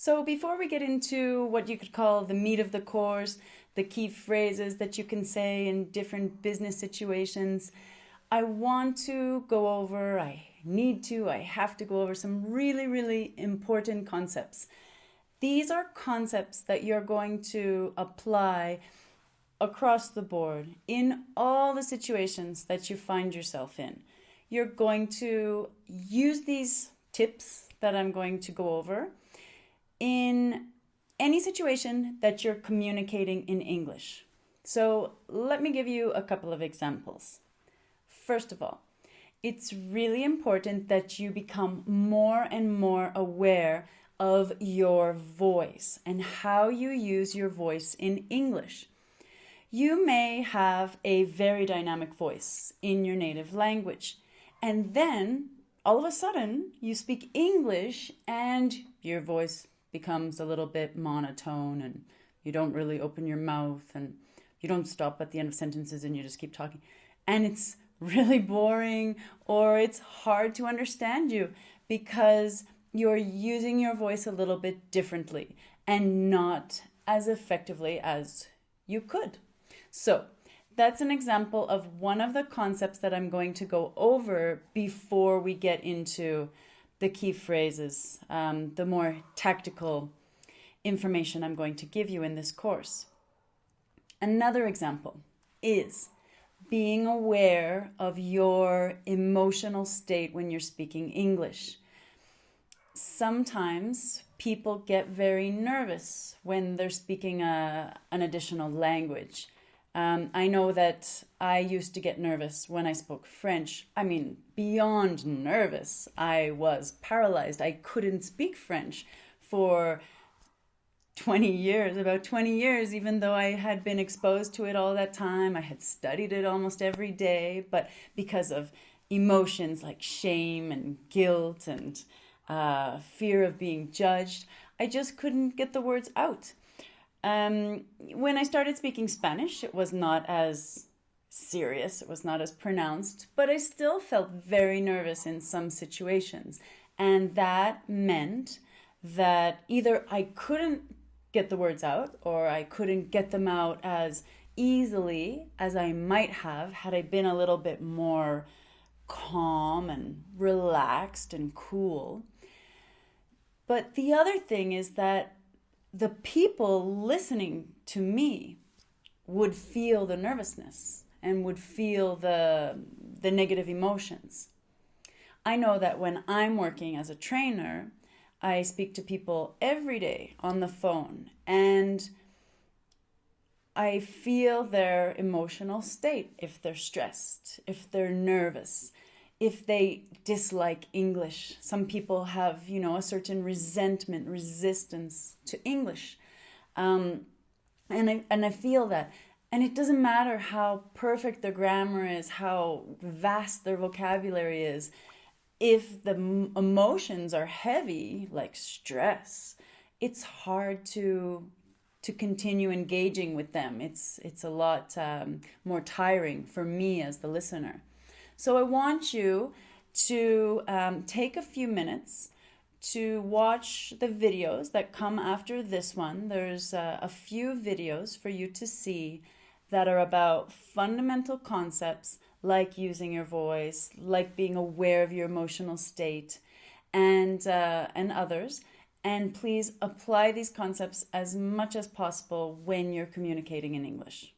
So before we get into what you could call the meat of the course, the key phrases that you can say in different business situations, I want to go over, I have to go over some really, really important concepts. These are concepts that you're going to apply across the board in all the situations that you find yourself in. You're going to use these tips that I'm going to go over in any situation that you're communicating in English. So let me give you a couple of examples. First of all, it's really important that you become more and more aware of your voice and how you use your voice in English. You may have a very dynamic voice in your native language, and then all of a sudden you speak English and your voice becomes a little bit monotone and you don't really open your mouth and you don't stop at the end of sentences and you just keep talking. And it's really boring or it's hard to understand you because you're using your voice a little bit differently and not as effectively as you could. So that's an example of one of the concepts that I'm going to go over before we get into the key phrases, the more tactical information I'm going to give you in this course. Another example is being aware of your emotional state when you're speaking English. Sometimes people get very nervous when they're speaking an additional language. I know that I used to get nervous when I spoke French. I mean, beyond nervous. I was paralyzed. I couldn't speak French for 20 years, about 20 years, even though I had been exposed to it all that time. I had studied it almost every day, but because of emotions like shame and guilt and fear of being judged, I just couldn't get the words out. When I started speaking Spanish, it was not as serious, it was not as pronounced, but I still felt very nervous in some situations. And that meant that either I couldn't get the words out or I couldn't get them out as easily as I might have had I been a little bit more calm and relaxed and cool. But the other thing is that the people listening to me would feel the nervousness and would feel the negative emotions. I know that when I'm working as a trainer, I speak to people every day on the phone and I feel their emotional state, if they're stressed, if they're nervous, if they dislike English. Some people have, a certain resentment, resistance to English. And I feel that. And it doesn't matter how perfect their grammar is, how vast their vocabulary is. If the emotions are heavy, like stress, it's hard to continue engaging with them. It's a lot more tiring for me as the listener. So I want you to take a few minutes to watch the videos that come after this one. There's a few videos for you to see that are about fundamental concepts like using your voice, like being aware of your emotional state, and others. And please apply these concepts as much as possible when you're communicating in English.